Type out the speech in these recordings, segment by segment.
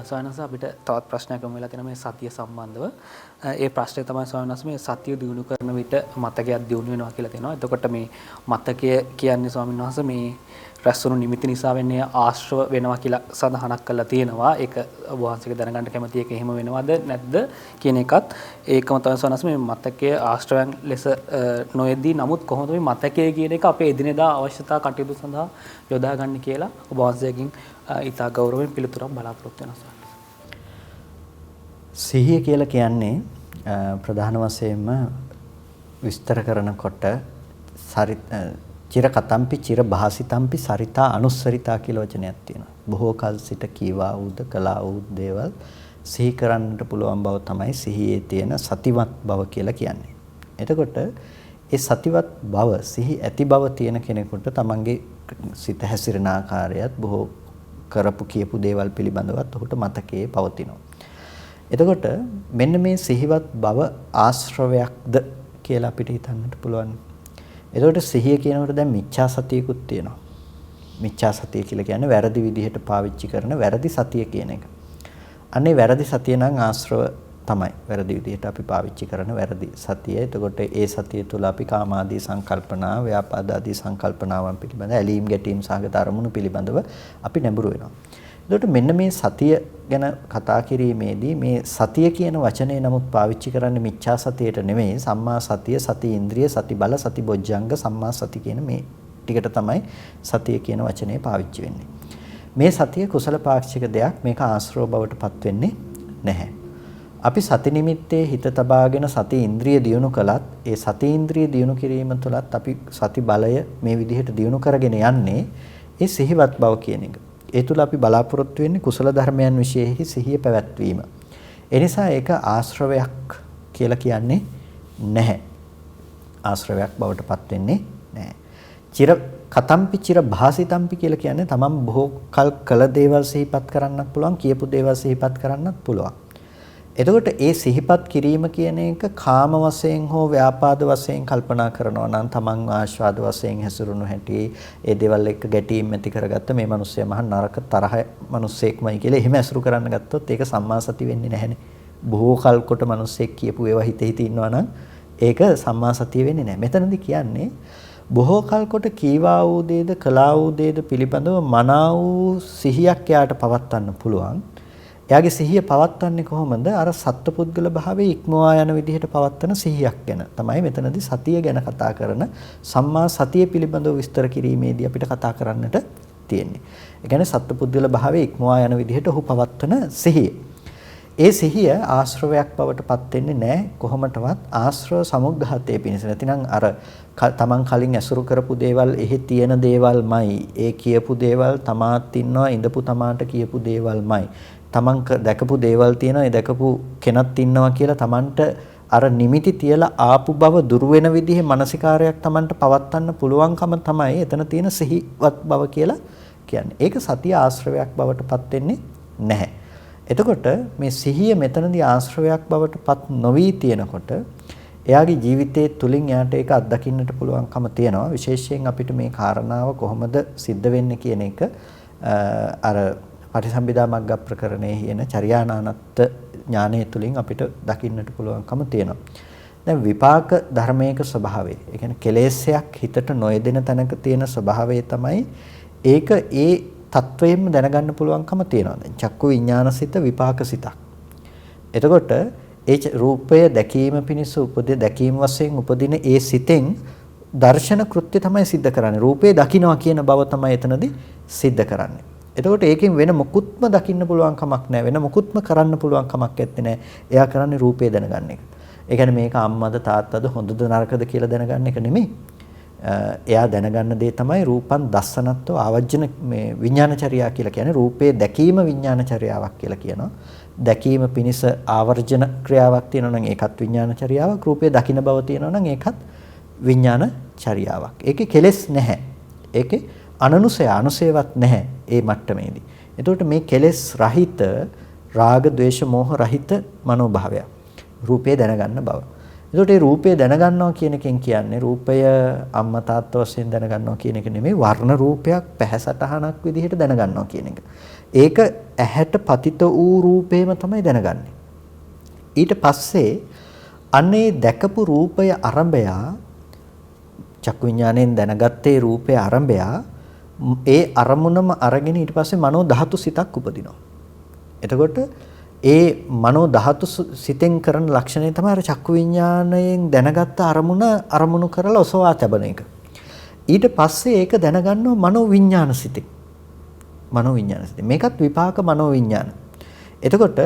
සයනස අපිට තවත් ප්‍රශ්නයක් යොමු වෙලා තියෙනවා මේ සතිය සම්බන්ධව. ඒ ප්‍රශ්නේ තමයි සයනස මේ සතිය දිනු කරන විට මතකයක් දිනු වෙනවා කියලා තියෙනවා. එතකොට මේ මතකය කියන්නේ ස්වාමීන් වහන්සේ මේ රැස්වුණු නිමිති නිසා වෙන්නේ ආශ්‍රව වෙනවා කියලා සඳහනක් කරලා තියෙනවා. ඒක ඔබ වහන්සේක දැනගන්න කැමති එක එහෙම වෙනවද නැද්ද කියන එකත් ඒකම තමයි සයනස මේ මතකයේ ආශ්‍රවයන් ලෙස නොයේදී නමුත් කොහොමද මේ මතකය කියන එක අපේ එදිනෙදා අවශ්‍යතා කටයුතු සඳහා යොදා ගන්න කියලා ඔබ වහන්සේගෙන් ඉතා ගෞරවයෙන් පිළිතුරක් බලාපොරොත්තු වෙනවා. සිහිය කියලා කියන්නේ ප්‍රධාන වශයෙන්ම විස්තර කරනකොට චිර කතම්පි චිර භාසිතම්පි සරිතා අනුස්සරිතා කියලා වචනයක් තියෙනවා. බොහෝ කල් සිට කීවා වූද කළා වූ දේවල් සිහි කරන්නට පුළුවන් බව තමයි සිහියේ තියෙන සතිවත් බව කියලා කියන්නේ. එතකොට ඒ සතිවත් බව සිහි ඇති බව තියෙන කෙනෙකුට තමන්ගේ සිත හැසිරෙන ආකාරයත් බොහෝ කරපු කියපු දේවල් පිළිබඳවත් ඔහුට මතකයේ පවතිනවා. එතකොට මෙන්න මේ සිහිවත් බව ආශ්‍රවයක්ද කියලා අපිට හිතන්නට පුළුවන්. එතකොට සිහිය කියනකොට දැන් මිච්ඡා සතියකුත් තියෙනවා. මිච්ඡා සතිය කියලා කියන්නේ වැරදි විදිහට පාවිච්චි කරන වැරදි සතිය කියන එක. අනේ වැරදි සතිය නම් ආශ්‍රව තමයි. වැරදි විදිහට අපි පාවිච්චි කරන වැරදි සතිය. එතකොට ඒ සතිය තුළ අපි කාමාදී සංකල්පනා, ව්‍යාපාදාදී සංකල්පනාවන් පිළිබඳ ඇලීම් ගැටීම් සහගත අරමුණු පිළිබඳව අපි නැඹුරු වෙනවා. එතකොට මෙන්න මේ සතිය ගැන කතා කිරීමේදී මේ සතිය කියන වචනේ නමුත් පාවිච්චි කරන්නේ මිච්ඡා සතියට නෙමෙයි සම්මා සතිය, සති ඉන්ද්‍රිය, සති බල, සති බොජ්ජංග, සම්මා සති කියන මේ ටිකට තමයි සතිය කියන වචනේ පාවිච්චි වෙන්නේ. මේ සතිය කුසල පාක්ෂික දෙයක්. මේක ආශ්‍රව බවට පත් වෙන්නේ නැහැ. අපි සති නිමිත්තේ හිත තබාගෙන සති ඉන්ද්‍රිය දියුණු කළත් ඒ සති ඉන්ද්‍රිය දියුණු කිරීම තුළත් අපි සති බලය මේ විදිහට දියුණු කරගෙන යන්නේ ඒ සිහිවත් බව කියන එක. ඒ තුළ අපි බලාපොරොත්තු වෙන්නේ කුසල ධර්මයන් විශේෂෙහි සිහිය පැවැත්වීම. ඒ නිසා ඒක ආශ්‍රවයක් කියලා කියන්නේ නැහැ. ආශ්‍රවයක් බවට පත් වෙන්නේ නැහැ. චිර කතම්පි චිර භාසිතම්පි කියලා කියන්නේ තමන් බොහෝ කල් කළ දේවල් සිහිපත් කරන්නත් පුළුවන්, කියපු දේවල් සිහිපත් කරන්නත් පුළුවන්. එතකොට ඒ සිහිපත් කිරීම කියන එක කාම වශයෙන් හෝ ව්‍යාපාද වශයෙන් කල්පනා කරනවා නම් තමන් ආස්වාද වශයෙන් හැසිරුණු හැටි ඒ දේවල් එක්ක ගැටීම් ඇති කරගත්ත මේ මිනිස්සයා මහා නරක තරහ මිනිස්සෙක්මයි කියලා එහෙම ඇසුරු කරන්න ගත්තොත් ඒක සම්මා සති වෙන්නේ නැහැනේ. බොහෝ කල් කොට මිනිස්සෙක් කියපු ඒවා හිතේ ඉන්නවා නම් ඒක සම්මා සතිය වෙන්නේ නැහැ. මෙතනදී කියන්නේ බොහෝ කල් කොට කීවා වූ දේද කළා වූ දේද පිළිබඳව මනා වූ සිහියක් එයාට පවත්වන්න පුළුවන්. එයාගේ සිහිය පවත්වන්නේ කොහොමද? අර සත්පුද්ගල භාවයේ ඉක්මවා යන විදිහට පවත්වන සිහියක් ගැන තමයි මෙතනදී සතිය ගැන කතා කරන සම්මා සතිය පිළිබඳව විස්තර කිරීමේදී අපිට කතා කරන්නට තියෙන්නේ. ඒ කියන්නේ සත්පුද්ගල භාවයේ ඉක්මවා යන විදිහට ඔහු පවත්වන සිහිය. ඒ සිහිය ආශ්‍රවයක් බවට පත් වෙන්නේ නැහැ කොහොමටවත් ආශ්‍රව සමුග්ඝාතයේ පිණිස. නැතිනම් අර තමන් කලින් ඇසුරු කරපු දේවල් එහි තියෙන දේවල්මයි. ඒ කියපු දේවල් තමාත් ඉන්නවා ඉඳපු තමාට කියපු දේවල්මයි. තමන් දැකපු දේවල් තියෙනවා ඒ දැකපු කෙනත් ඉන්නවා කියලා තමන්ට අර නිමිති තියලා ආපු බව දුර වෙන විදිහේ මානසිකාරයක් තමන්ට පවත්වන්න පුළුවන්කම තමයි එතන තියෙන සිහිවත් බව කියලා කියන්නේ. ඒක සතිය ආශ්‍රවයක් බවට පත් වෙන්නේ නැහැ. එතකොට මේ සිහිය මෙතනදී ආශ්‍රවයක් බවට පත් නොවි තියෙනකොට එයාගේ ජීවිතයේ තුලින් එයාට ඒක අත්දකින්නට පුළුවන්කම තියෙනවා. විශේෂයෙන් අපිට මේ කාරණාව කොහොමද සිද්ධ වෙන්නේ කියන එක අර පටිසම්භිදා මග්ග ප්‍රකරණයේ කියන චර්යානානත්ත ඥානය තුලින් අපිට දකින්නට පුළුවන්කම තියෙනවා. දැන් විපාක ධර්මයක ස්වභාවය, ඒ කියන්නේ කෙලෙස්යක් හිතට නොයෙදෙන තැනක තියෙන ස්වභාවය තමයි ඒක ඒ තත්වයෙන්ම දැනගන්න පුළුවන්කම තියෙනවා. දැන් චක්කු විඥානසිත විපාකසිතක්. එතකොට ඒ රූපය දැකීම පිණිස දැකීම වශයෙන් උපදින ඒ සිතෙන් දර්ශන කෘත්‍ය තමයි සිද්ධ කරන්නේ. රූපේ දකින්නවා කියන බව තමයි එතනදී සිද්ධ කරන්නේ. එතකොට ඒකෙන් වෙන මොකුත්ම දකින්න පුළුවන් කමක් නැහැ. වෙන මොකුත්ම කරන්න පුළුවන් කමක් නැත්තේ. එයා කරන්නේ රූපේ දැනගන්න එක. ඒ කියන්නේ මේක අම්මද තාත්තද හොඳද නරකද කියලා දැනගන්න එක නෙමෙයි. එයා දැනගන්න දේ තමයි රූපං දස්සනත්ව ආවජ්ජන මේ විඥානචර්යා කියලා කියන්නේ රූපේ දැකීම විඥානචර්යාවක් කියලා කියනවා. දැකීම පිණිස ආවර්ජන ක්‍රියාවක් තියෙනවා නම් ඒකත් විඥානචර්යාවක්. රූපේ දකින්න බව තියෙනවා නම් ඒකත් විඥානචර්යාවක්. ඒකේ කෙලෙස් නැහැ. ඒකේ අනුසයවත් නැහැ ඒ මට්ටමේදී. එතකොට මේ කෙලෙස් රහිත රාග ද්වේෂ මෝහ රහිත මනෝභාවය රූපේ දැනගන්න බව. ඒකට මේ රූපය දැනගන්නවා කියන එකෙන් කියන්නේ රූපය අම්මා තාත්තා වශයෙන් දැනගන්නවා කියන එක නෙමෙයි වර්ණ රූපයක් පැහැසටහනක් විදිහට දැනගන්නවා කියන එක. ඒක ඇහැට පතිත වූ රූපේම තමයි දැනගන්නේ. ඊට පස්සේ අනේ දැකපු රූපය අරඹයා චක්කු විඥාණයෙන් දැනගත්තේ රූපය අරඹයා ඒ අරමුණම අරගෙන ඊට පස්සේ මනෝ ධාතු සිතක් උපදිනවා. එතකොට ඒ මනෝ ධාතු සිතෙන් කරන ලක්ෂණය තමයි අර චක්කු විඥාණයෙන් දැනගත්ත අරමුණු කරලා ඔසවා තබන එක. ඊට පස්සේ ඒක දැනගන්නවා මනෝ විඥාන සිතේ. මනෝ විඥාන සිතේ. මේකත් විපාක මනෝ විඥාන. එතකොට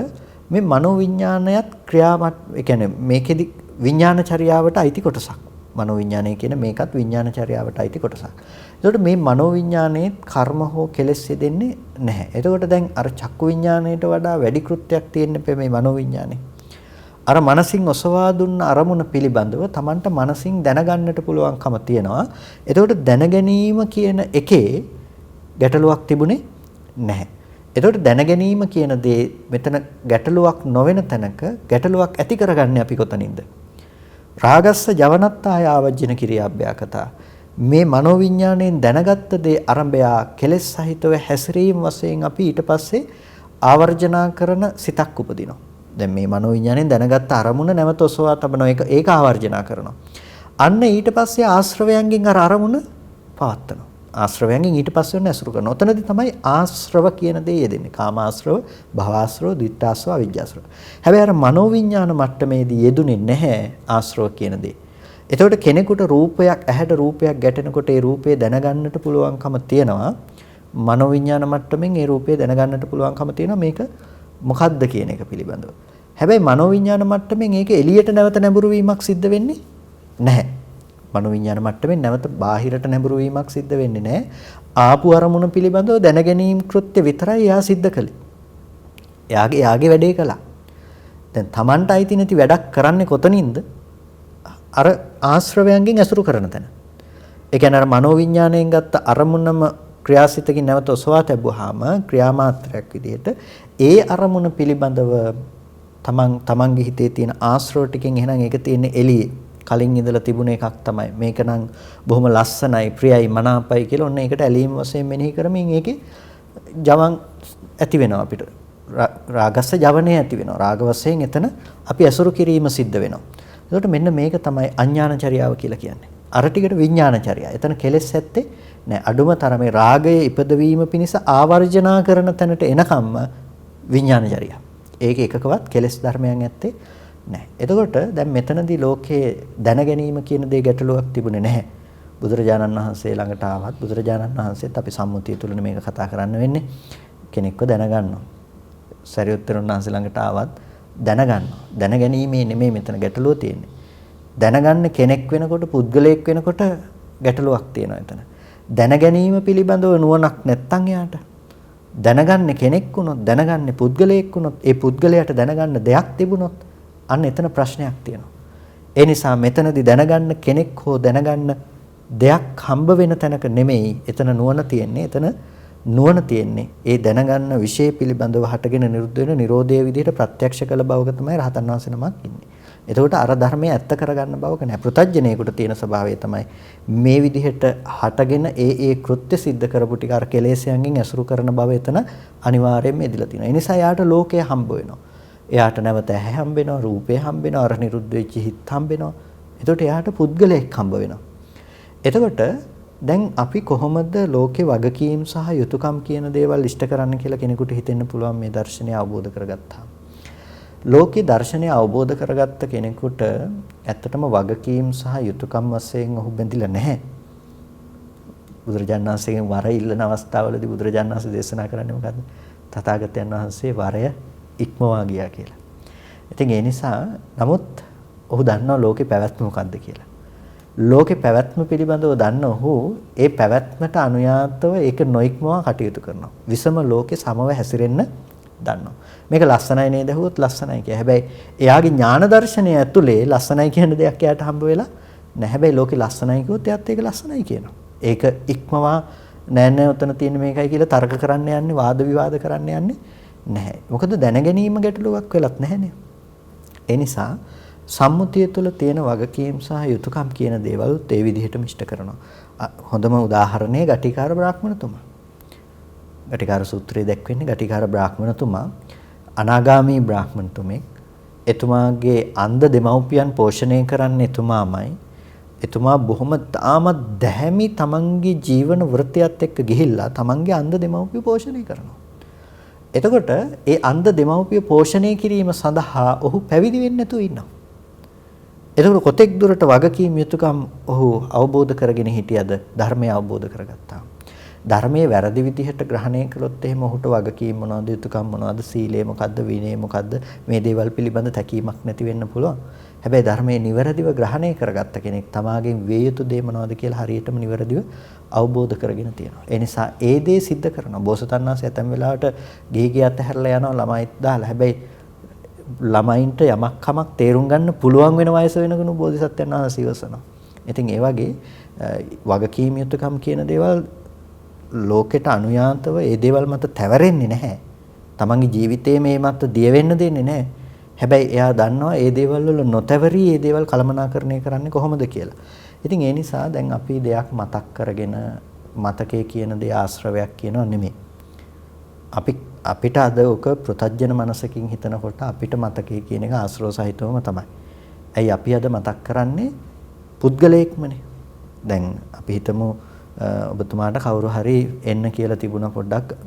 මේ මනෝ විඥානයත් ක්‍රියාවත් ඒ කියන්නේ මේකෙදි විඥාන චර්යාවට අයිති කොටසක්. මනෝ විඥානය කියන මේකත් විඥාන චර්යාවට අයිති කොටසක්. එතකොට මේ මනෝ විඥානයේ කර්ම හෝ කෙලෙස් දෙන්නේ නැහැ. එතකොට දැන් අර චක්කු විඥාණයට වඩා වැඩි කෘත්‍යයක් තියෙන්න මේ මනෝ විඥානේ. අර මනසින් ඔසවා දුන්න අරමුණ පිළිබඳව Tamanට මනසින් දැනගන්නට පුළුවන්කම තියෙනවා. එතකොට දැනගැනීම කියන එකේ ගැටලුවක් තිබුණේ නැහැ. එතකොට දැනගැනීම කියන දේ මෙතන ගැටලුවක් නොවන තැනක ගැටලුවක් ඇති කරගන්නේ අපි කොතනින්ද? රාගස්ස ජවනත්තාය ආවජ්ජන කිරියාභ්‍යාකතා මේ මනෝවිඤ්ඤාණයෙන් දැනගත්ත දේ අරඹයා කෙලෙස් සහිතව හැසිරීම වශයෙන් අපි ඊට පස්සේ ආවර්ජනා කරන සිතක් උපදිනවා. දැන් මේ මනෝවිඤ්ඤාණයෙන් දැනගත්ත අරමුණ නැවත ඔසවා තබනවා ඒක ආවර්ජනා කරනවා. අන්න ඊට පස්සේ ආශ්‍රවයන්ගෙන් අර අරමුණ පවත්නවා. ආශ්‍රවයන්ගෙන් ඊට පස්සේ ඔන්න ඇසුරු කරනවා. ඔතනදී තමයි ආශ්‍රව කියන දේ යෙදෙන්නේ. කාමාශ්‍රව, භවආශ්‍රව, ද්විත්‍යාශ්‍රව, අවිජ්ජාශ්‍රව. හැබැයි අර මනෝවිඤ්ඤාණ මට්ටමේදී යෙදුනේ නැහැ ආශ්‍රව කියන දේ. එතකොට කෙනෙකුට රූපයක් ඇහැට රූපයක් ගැටෙනකොට ඒ රූපය දැනගන්නට පුළුවන්කම තියෙනවා. මනෝවිඤ්ඤාණ මට්ටමින් ඒ රූපය දැනගන්නට පුළුවන්කම තියෙනවා මේක මොකද්ද කියන එක පිළිබඳව. හැබැයි මනෝවිඤ්ඤාණ මට්ටමින් ඒක එළියට නැවත නැඹුරු වීමක් සිද්ධ වෙන්නේ නැහැ. මනෝවිඤ්ඤාණ මට්ටමින් නැවත බාහිරට නැඹුරු වීමක් සිද්ධ වෙන්නේ නැහැ. ආපු අරමුණ පිළිබඳව දැනගැනීම් කෘත්‍ය විතරයි එයා සිද්ධ කළේ. එයාගේ වැඩේ කළා. දැන් Tamanට අයිති නැති වැඩක් කරන්නේ කොතනින්ද? අර ආශ්‍රවයන්ගෙන් ඇසුරු කරන තැන. ඒ කියන්නේ අර මනෝවිඤ්ඤාණයෙන් ගත්ත අරමුණම ක්‍රියාසිතකින් නැවත ඔසවා තැබුවාම ක්‍රියාමාත්‍රයක් විදිහට ඒ අරමුණ පිළිබඳව තමන්ගේ හිතේ තියෙන ආශ්‍රව ටිකෙන් එහෙනම් ඒක තියෙන්නේ එළියේ. කලින් ඉඳලා තිබුණ එකක් තමයි. මේක නම් බොහොම ලස්සනයි, ප්‍රියයි, මනාපයි කියලා ඔන්න ඒකට ඇලීම වශයෙන් මෙනෙහි කරමින් ඒකේ ජවන් ඇති වෙනවා අපිට. රාගස්ස ජවනය ඇති වෙනවා. රාග වශයෙන් එතන අපි ඇසුරු කිරීම සිද්ධ වෙනවා. එතකොට මෙන්න මේක තමයි අඥානචර්යාව කියලා කියන්නේ. අර ටිකට විඥානචර්යාව. එතන කෙලෙස් ඇත්තේ නෑ. අඩුම තරමේ රාගය ඉපදවීම පිණිස ආවර්ජනා කරන තැනට එනකම්ම විඥානචර්යාව. ඒක එකකවත් කෙලෙස් ධර්මයන් ඇත්තේ නැහැ. එතකොට දැන් මෙතනදී ලෝකයේ දැනගැනීම කියන දේ ගැටලුවක් තිබුණේ නැහැ. බුදුරජාණන් වහන්සේ ළඟට ආවත් බුදුරජාණන් වහන්සේත් අපි සම්මුතිය තුලනේ මේක කතා කරන්න වෙන්නේ. කෙනෙක්ව දැනගන්නවා. සරියුත්තරුන් වහන්සේ ළඟට ආවත් දැනගන්නවා. දැනගැනීමේ නෙමෙයි මෙතන ගැටලුව තියෙන්නේ. දැනගන්න කෙනෙක් වෙනකොට පුද්ගලයෙක් වෙනකොට ගැටලුවක් තියෙනවා එතන. දැනගැනීම පිළිබඳව නුවණක් නැත්තම් එයාට දැනගන්න කෙනෙක් වුණොත් දැනගන්න පුද්ගලයෙක් වුණොත් ඒ පුද්ගලයාට දැනගන්න දෙයක් තිබුණොත් අන්න එතන ප්‍රශ්නයක් තියෙනවා. ඒ නිසා මෙතනදී දැනගන්න කෙනෙක් හෝ දැනගන්න දෙයක් හම්බ වෙන තැනක නෙමෙයි එතන නුවණ තියෙන්නේ. එතන නුවණ තියෙන්නේ ඒ දැනගන්න විෂය පිළිබඳව හටගෙන නිරුද්ධ වෙන Nirodhe විදිහට ප්‍රත්‍යක්ෂ කළ බවක තමයි රහතන් වහන්සේ නමක් ඉන්නේ. එතකොට අර ධර්මයේ ඇත්ත කරගන්න බවක නෑ. පෘථග්ජනයෙකුට තියෙන ස්වභාවය තමයි මේ විදිහට හටගෙන ඒ කෘත්‍ය સિદ્ધ කරපු ටික අර කෙලෙසයන්ගෙන් ඇසුරු කරන බව එතන අනිවාර්යයෙන්ම එදිලා තියෙනවා. ඒ නිසා යාට ලෝකය හම්බ වෙනවා. එයාට නැවත ඇහැ හම්බ වෙනවා, රූපය හම්බ වෙනවා, අර නිරුද්ධ වෙච්ච හිත හම්බ වෙනවා. එතකොට එයාට පුද්ගලයෙක් හම්බ වෙනවා. එතකොට දැන් අපි කොහොමද ලෝකේ වගකීම් සහ යුතුයකම් කියන දේවල් ඉෂ්ට කරන්න කියලා කෙනෙකුට හිතෙන්න පුළුවන් මේ දර්ශනය අවබෝධ කරගත්තාම. ලෝකේ දර්ශනය අවබෝධ කරගත්ත කෙනෙකුට ඇත්තටම වගකීම් සහ යුතුයකම් වශයෙන් ඔහු බැඳිලා නැහැ. බුදුරජාණන් වහන්සේගෙන් වර ඉල්ලන අවස්ථාවලදී බුදුරජාණන් වහන්සේ දේශනා කරන්නේ මොකද්ද? තථාගතයන් වහන්සේ වරය ඉක්මවා ගියා කියලා. ඉතින් ඒ නිසා නමුත් ඔහු දන්නවා ලෝකේ පැවැත්ම මොකද්ද කියලා. ලෝකේ පැවැත්ම පිළිබඳව දන්න ඔහු ඒ පැවැත්මට අනුයාතව ඒක නොඉක්මවා කටයුතු කරනවා. විසම ලෝකේ සමව හැසිරෙන්න දන්නවා. මේක ලස්සනයි නේද හුවොත් ලස්සනයි කිය. හැබැයි එයාගේ ඥාන දර්ශනය ඇතුලේ ලස්සනයි කියන දෙයක් එයාට හම්බ වෙලා නැහැ. හැබැයි ලෝකේ ලස්සනයි කිව්වොත් එයාත් ඒක ලස්සනයි කියනවා. ඒක ඉක්මවා නෑ උතන තියෙන මේකයි කියලා තර්ක කරන්න යන්නේ, වාද විවාද කරන්න යන්නේ නැහැ. මොකද දැනගැනීම ගැටලුවක් වෙලත් නැහැනේ. ඒ නිසා සම්මුතිය තුළ තියෙන වගකීම් සහ යුතුයකම් කියන දේවල් ඒ විදිහටම ඉෂ්ට කරනවා. හොඳම උදාහරණය ගටිකාර බ්‍රාහ්මණතුමා. ගටිකාර සූත්‍රයේ දැක්වෙන්නේ ගටිකාර බ්‍රාහ්මණතුමා අනාගාමී බ්‍රාහ්මණතුමෙක්. එතුමාගේ අන්ධ දෙමව්පියන් පෝෂණය කරන්නේ එතුමාමයි. එතුමා බොහොම තාමත් දැහැමි තමන්ගේ ජීවන වෘත්තියත් එක්ක ගිහිල්ලා තමන්ගේ අන්ධ දෙමව්පිය පෝෂණය කරනවා. එතකොට ඒ අන්ධ දෙමව්පිය පෝෂණය කිරීම සඳහා ඔහු පැවිදි වෙන්නේ නැතුව ඉන්නවා. එතකොට කොතෙක් දුරට වගකීම් යුතුයකම් ඔහු අවබෝධ කරගෙන හිටියද ධර්මය අවබෝධ කරගත්තා. ධර්මයේ වැරදි විදිහට ග්‍රහණය කළොත් එහෙම ඔහුට වගකීම් මොනවද යුතුයකම් මොනවද සීලය මොකද්ද විනය මොකද්ද මේ දේවල් පිළිබඳ තැකීමක් නැති වෙන්න පුළුවන්. හැබැයි ධර්මයේ නිවැරදිව ග්‍රහණය කරගත්ත කෙනෙක් තමාගෙන් වේ යුතු දේ මොනවද කියලා හරියටම නිවැරදිව අවබෝධ කරගෙන තියෙනවා. ඒ නිසා ඒ දේ सिद्ध කරනවා. බෝසතාණන් වහන්සේ ඇතැම් වෙලාවට ගිහිගියත් හැරලා යනවා ළමයිත් දාලා. හැබැයි ළමයින්ට යමක් කමක් තේරුම් ගන්න පුළුවන් වෙන වයස වෙනකන් බෝධිසත්වයන් වහන්සේ ඉවසනවා. ඉතින් ඒ වගේ වගකීම් යුතුයකම් කියන දේවල් ලෝකෙට අනුයාතව ඒ දේවල් මත තැවරෙන්නේ නැහැ. තමන්ගේ ජීවිතයේ මේ මත දිය වෙන්න දෙන්නේ නැහැ. හැබැයි එයා දන්නවා ඒ දේවල් වල නොතැවරී ඒ දේවල් කළමනාකරණය කරන්නේ කොහොමද කියලා. ඉතින් ඒ නිසා දැන් අපි දෙයක් මතක් කරගෙන මතකයේ කියන දේ ආශ්‍රවයක් කියනවා නෙමෙයි. අපිට අද ඔක ප්‍රතඥ මනසකින් හිතනකොට අපිට මතකයේ කියන එක ආශ්‍රව සහිතවම තමයි. ඇයි අපි අද මතක් කරන්නේ පුද්ගලයෙක්මනේ. දැන් අපි හිතමු ඔබතුමාට කවුරු හරි එන්න කියලා තිබුණා පොඩ්ඩක්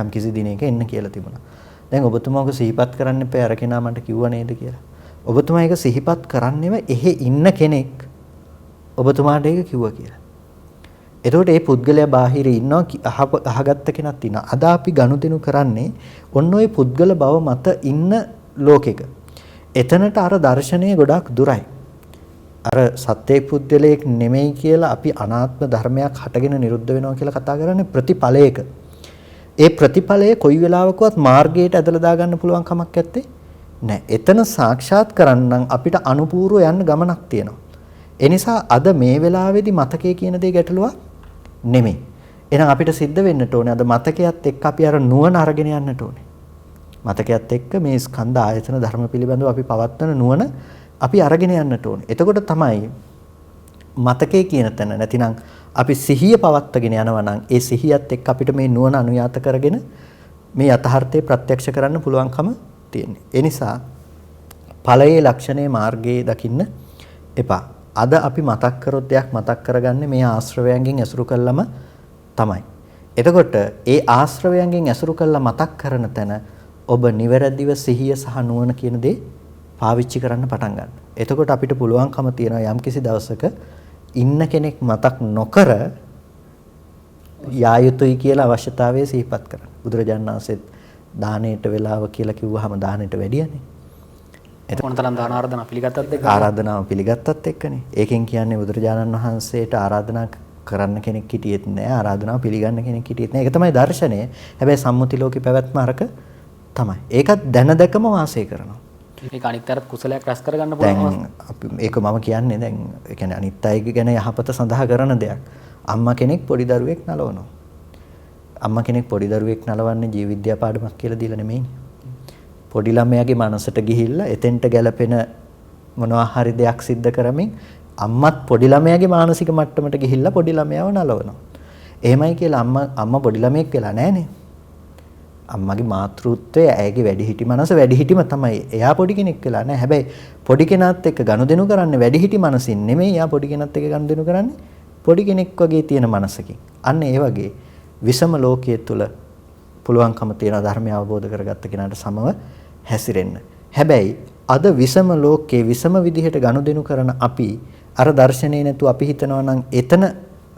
යම් කිසි දිනයක එන්න කියලා තිබුණා. දැන් ඔබතුමාව සිහිපත් කරන්න එපා අර කෙනා මට කිව්වා නේද කියලා. ඔබතුමා ඒක සිහිපත් කරන්නේම එහෙ ඉන්න කෙනෙක් ඔබතුමාට ඒක කිව්වා කියලා. එතකොට මේ පුද්ගලයා බාහිර ඉන්නවා අහගත්ත කෙනක් ඉන්නවා. අද අපි ගනුදෙනු කරන්නේ ඔන්න ඔය පුද්ගල බව මත ඉන්න ලෝකෙක. එතනට අර දර්ශනය ගොඩක් දුරයි. අර සත්‍යයේ පුද්ගලයෙක් නෙමෙයි කියලා අපි අනාත්ම ධර්මයක් හටගෙන නිරුද්ධ වෙනවා කියලා කතා කරන්නේ ප්‍රතිඵලයක. ඒ ප්‍රතිඵලය කොයි වෙලාවකවත් මාර්ගයට ඇදලා දාගන්න පුළුවන් කමක් නැත්තේ නෑ. එතන සාක්ෂාත් කරන්නම් අපිට අනුපූර්ව යන්න ගමනක් තියෙනවා. ඒ නිසා අද මේ වෙලාවේදී මතකයේ කියන දේ ගැටලුවක් නෙමෙයි. එහෙනම් අපිට සිද්ධ වෙන්නට ඕනේ අද මතකයත් එක්ක අපි අර නුවණ අරගෙන යන්නට ඕනේ. මතකයත් එක්ක මේ ස්කන්ධ ආයතන ධර්ම පිළිබඳව අපි පවත්වන නුවණ අපි අරගෙන යන්නට ඕනේ. එතකොට තමයි මතකයේ කියන තැන නැතිනම් අපි සිහිය පවත්වාගෙන යනවා නම් ඒ සිහියත් එක්ක අපිට මේ නුවණ අනුයාත කරගෙන මේ යථාර්ථය ප්‍රත්‍යක්ෂ කරන්න පුළුවන්කම තියෙන්නේ. ඒ නිසා ඵලයේ ලක්ෂණේ මාර්ගයේ දකින්න එපා. අද අපි මතක් කරොත් දෙයක් මතක් කරගන්නේ මේ ආශ්‍රවයන්ගෙන් ඇසුරු කළාම තමයි. එතකොට ඒ ආශ්‍රවයන්ගෙන් ඇසුරු කළා මතක් කරන තැන ඔබ නිවැරදිව සිහිය සහ නුවණ කියන දේ පාවිච්චි කරන්න පටන් ගන්න. එතකොට අපිට පුළුවන්කම තියෙනවා යම්කිසි දවසක ඉන්න කෙනෙක් මතක් නොකර යා යුතුයි කියලා අවශ්‍යතාවය සිහිපත් කරන්න. බුදුරජාණන් වහන්සේත් දානයට වෙලාව කියලා කිව්වහම දානයට වැඩියනේ. මොනතරම් දාන ආරාධනා පිළිගත්තත් එක්ක ආරාධනාව පිළිගත්තත් එක්කනේ. ඒකෙන් කියන්නේ බුදුරජාණන් වහන්සේට ආරාධනා කරන්න කෙනෙක් හිටියෙත් නෑ. ආරාධනාව පිළිගන්න කෙනෙක් හිටියෙත් නෑ. ඒක තමයි දර්ශනය. හැබැයි සම්මුති ලෝකේ පැවැත්ම අරක තමයි. ඒකත් දැන දැකම වාසය කරනවා. ඒක අනිත්‍යරත් කුසලයක් රැස් කරගන්න පුළුවන්. ඒක මම කියන්නේ දැන් ඒ කියන්නේ අනිත් අයගේ ගැන යහපත සඳහා කරන දෙයක්. අම්මා කෙනෙක් පොඩි දරුවෙක් නලවනවා. අම්මා කෙනෙක් පොඩි දරුවෙක් නලවන්නේ ජීව විද්‍යා පාඩමක් කියලා දීලා නෙමෙයි. පොඩි ළමයාගේ මනසට ගිහිල්ලා එතෙන්ට ගැලපෙන මොනවා හරි දෙයක් සිද්ධ කරමින් අම්මත් පොඩි ළමයාගේ මානසික මට්ටමට ගිහිල්ලා පොඩි ළමයාව නලවනවා. එහෙමයි කියලා අම්මා පොඩි ළමයෙක් වෙලා නැහනේ. අම්මගේ මාතෘත්වය ඇයගේ වැඩිහිටි මනස වැඩිහිටිම තමයි. එයා පොඩි කෙනෙක් වෙලා නැහැ. හැබැයි පොඩි කෙනාත් එක්ක ගනුදෙනු කරන්නේ වැඩිහිටි මනසින් නෙමෙයි. එයා පොඩි කෙනාත් එක්ක ගනුදෙනු කරන්නේ පොඩි කෙනෙක් වගේ තියෙන මනසකින්. අන්න ඒ වගේ විෂම ලෝකයේ තුල පුළුවන්කම තියෙන ධර්මය අවබෝධ කරගත්ත කෙනාට සමව හැසිරෙන්න. හැබැයි අද විෂම ලෝකයේ විෂම විදිහට ගනුදෙනු කරන අපි අර දර්ශනේ නැතුව අපි හිතනවා නම් එතන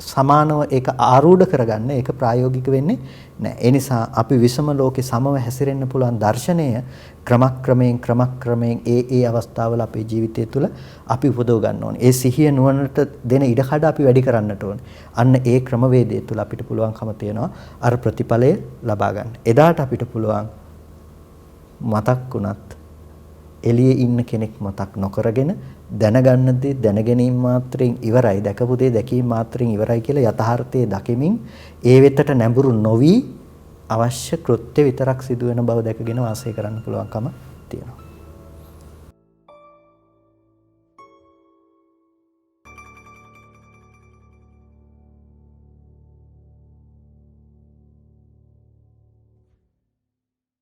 සමානව ඒක ආරූඪ කරගන්න ඒක ප්‍රායෝගික වෙන්නේ නැහැ. ඒ නිසා අපි විෂම ලෝකේ සමව හැසිරෙන්න පුළුවන් දර්ශනය ක්‍රමක්‍රමයෙන් ඒ අවස්ථාවල අපේ ජීවිතය තුළ අපි උපදව ගන්න ඕනේ. ඒ සිහිය නුවණට දෙන ඉඩකඩ අපි වැඩි කරන්නට ඕනේ. අන්න ඒ ක්‍රමවේදය තුළ අපිට පුළුවන්කම තියෙනවා අර ප්‍රතිඵලය ලබා ගන්න. එදාට අපිට පුළුවන් මතක් වුණත් එළියේ ඉන්න කෙනෙක් මතක් නොකරගෙන දැනගන්න දේ දැනගැනීම මාත්‍රයෙන් ඉවරයි, දැකපු දේ දැකීම මාත්‍රයෙන් ඉවරයි කියලා යථාර්ථයේ දකිමින් ඒ වෙතට නැඹුරු නොවි අවශ්‍ය කෘත්‍ය විතරක් සිදු වෙන බව දැකගෙන වාසය කරන්න පුළුවන්කම තියෙනවා.